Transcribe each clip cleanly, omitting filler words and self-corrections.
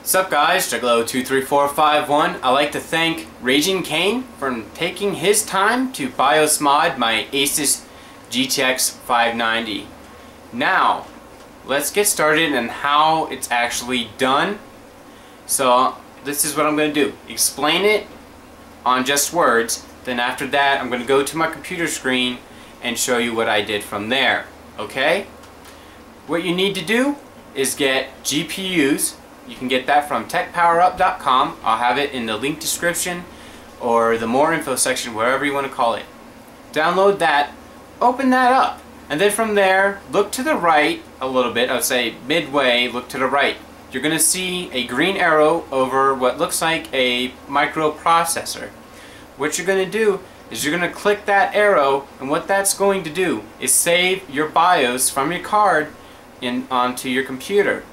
What's up guys, Juggalo23451. I'd like to thank Raging Kane for taking his time to BIOS mod my Asus Gtx590. Now, let's get started on how it's actually done. So, this is what I'm going to do. Explain it on just words, then after that I'm going to go to my computer screen and show you what I did from there. Okay? What you need to do is get GPUs. You can get that from techpowerup.com. I'll have it in the link description or the more info section, wherever you want to call it. Download that, open that up, and then from there look to the right a little bit. I would say midway, look to the right. You're going to see a green arrow over what looks like a microprocessor. What you're going to do is you're going to click that arrow, and what that's going to do is save your BIOS from your card onto your computer.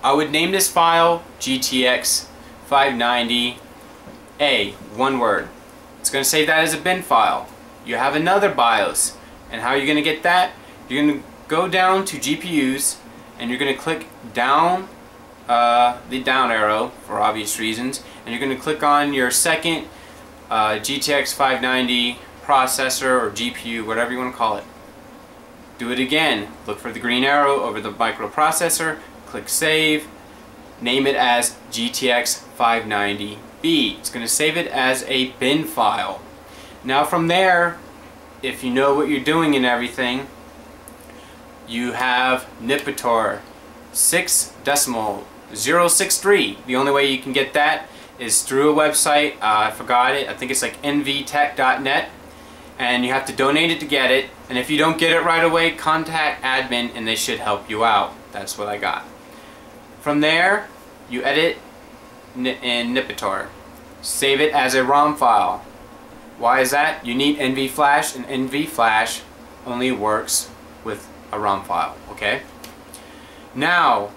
I would name this file Gtx590A, one word. It's going to save that as a bin file. You have another BIOS, and how you're going to get that? You're going to go down to GPUs, and you're going to click down the down arrow for obvious reasons, and you're going to click on your second Gtx590 processor or GPU, whatever you want to call it. Do it again. Look for the green arrow over the microprocessor. Click save, name it as Gtx590B. It's going to save it as a bin file. Now from there, if you know what you're doing and everything, you have Nibitor 6.063. The only way you can get that is through a website. I forgot it. I think it's like nvtech.net, and you have to donate it to get it. And if you don't get it right away, contact admin and they should help you out. That's what I got. From there, you edit in Nibitor. Save it as a ROM file. Why is that? You need NV Flash, and NV Flash only works with a ROM file. Okay? Now,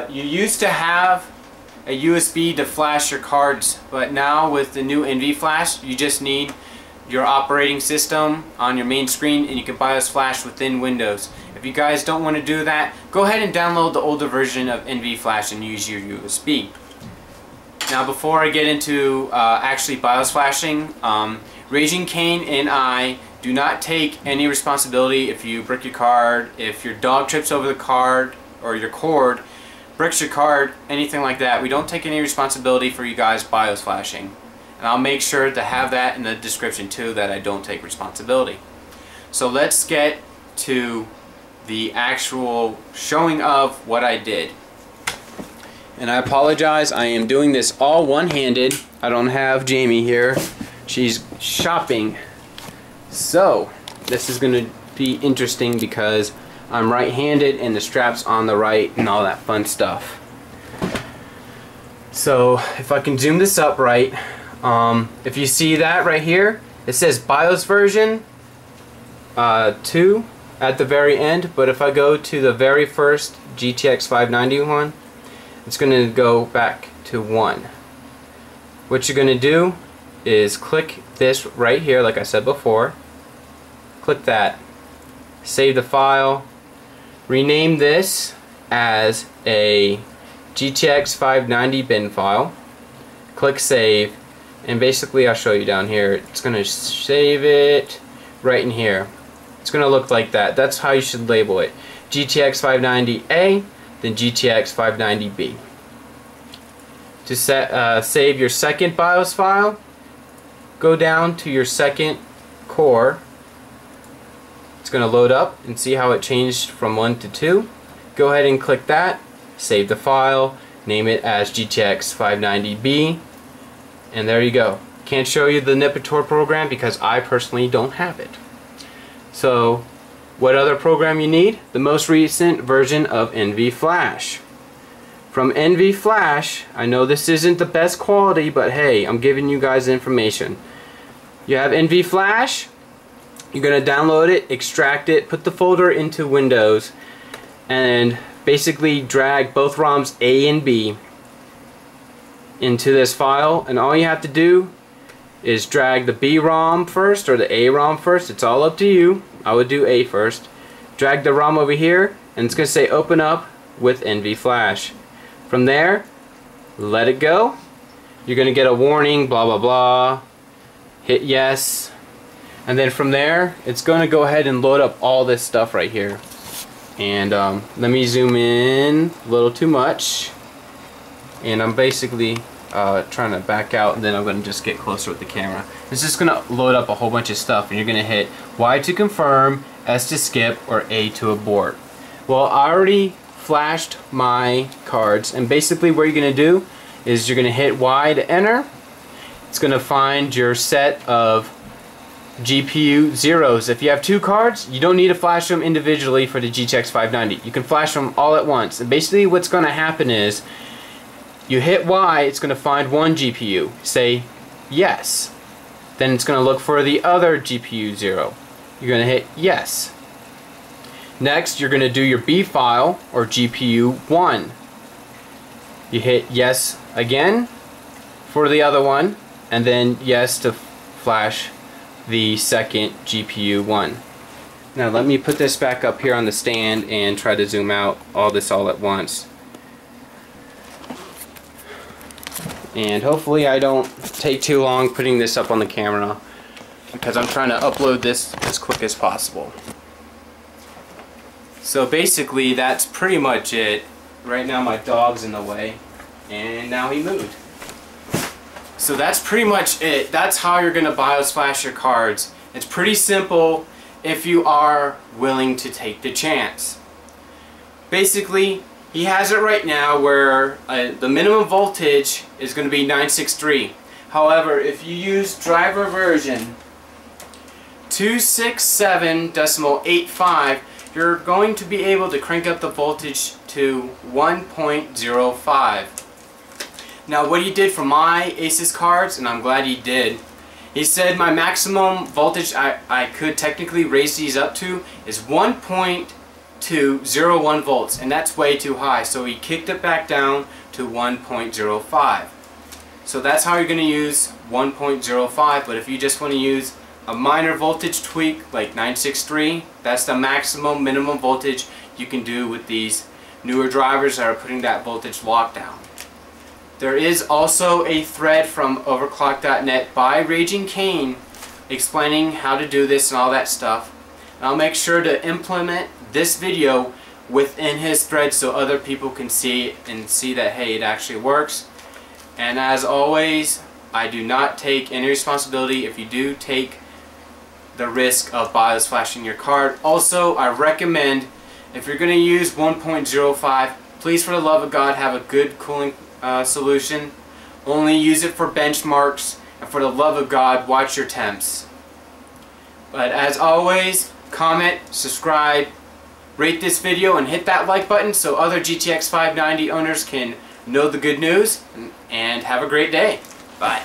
you used to have a USB to flash your cards, but now with the new NV Flash, you just need your operating system on your main screen, and you can BIOS flash within Windows. If you guys don't want to do that, go ahead and download the older version of NV Flash and use your USB. Now before I get into actually BIOS flashing, Raging Kane and I do not take any responsibility if you brick your card, if your dog trips over the card, or your cord bricks your card, anything like that. We don't take any responsibility for you guys BIOS flashing. And I'll make sure to have that in the description too, that I don't take responsibility. So let's get to the actual showing of what I did. And I apologize, I am doing this all one-handed. I don't have Jamie here. She's shopping. So this is going to be interesting because I'm right-handed and the strap's on the right and all that fun stuff. So if I can zoom this up right, if you see that right here, it says BIOS version 2 at the very end, but if I go to the very first GTX590 one, it's going to go back to 1. What you're going to do is click this right here, like I said before. Click that. Save the file. Rename this as a GTX590 bin file. Click save. And basically I'll show you down here. It's going to save it right in here. It's going to look like that. That's how you should label it. GTX590A, then GTX590B. To save your second BIOS file, go down to your second core. It's going to load up and see how it changed from 1 to 2. Go ahead and click that. Save the file. Name it as GTX590B. And there you go. Can't show you the Nibitor program because I personally don't have it. So, what other program you need? The most recent version of NV Flash. From NV Flash, I know this isn't the best quality, but hey, I'm giving you guys information. You have NV Flash, you're going to download it, extract it, put the folder into Windows, and basically drag both ROMs A and B into this file, and all you have to do is drag the B ROM first or the A ROM first. It's all up to you. I would do A first. Drag the ROM over here, and it's going to say open up with NV Flash. From there, let it go. You're going to get a warning, blah blah blah. Hit yes. And then from there, it's going to go ahead and load up all this stuff right here. And let me zoom in a little too much. And I'm basically trying to back out, and then I'm going to just get closer with the camera. It's just going to load up a whole bunch of stuff, and you're going to hit Y to confirm, S to skip, or A to abort. Well, I already flashed my cards, and basically what you're going to do is you're going to hit Y to enter. It's going to find your set of GPU zeros. If you have 2 cards, you don't need to flash them individually for the Gtx590. You can flash them all at once. And basically what's going to happen is you hit Y, it's going to find 1 GPU. Say yes. Then it's going to look for the other GPU 0. You're going to hit yes. Next, you're going to do your B file, or GPU 1. You hit yes again for the other one, and then yes to flash the second GPU 1. Now let me put this back up here on the stand and try to zoom out all this all at once. And hopefully I don't take too long putting this up on the camera, because I'm trying to upload this as quick as possible. So basically that's pretty much it. Right now my dog's in the way, and now he moved. So that's pretty much it. That's how you're going to BIOS flash your cards. It's pretty simple if you are willing to take the chance. Basically, he has it right now where the minimum voltage is going to be 963. However, if you use driver version 267.85, you're going to be able to crank up the voltage to 1.05. Now what he did for my Asus cards, and I'm glad he did, he said my maximum voltage I could technically raise these up to is 1.201 volts, and that's way too high, so he kicked it back down to 1.05. So that's how you're going to use 1.05, but if you just want to use a minor voltage tweak like 963, that's the maximum minimum voltage you can do with these newer drivers that are putting that voltage lockdown. There is also a thread from overclock.net by Raging Cane explaining how to do this and all that stuff. And I'll make sure to implement this video within his thread so other people can see it and see that, hey, it actually works. And as always, I do not take any responsibility if you do take the risk of BIOS flashing your card. Also, I recommend, if you're going to use 1.05, please for the love of God have a good cooling solution. Only use it for benchmarks, and for the love of God, watch your temps. But as always, comment, subscribe, rate this video, and hit that like button so other GTX590 owners can know the good news, and have a great day. Bye.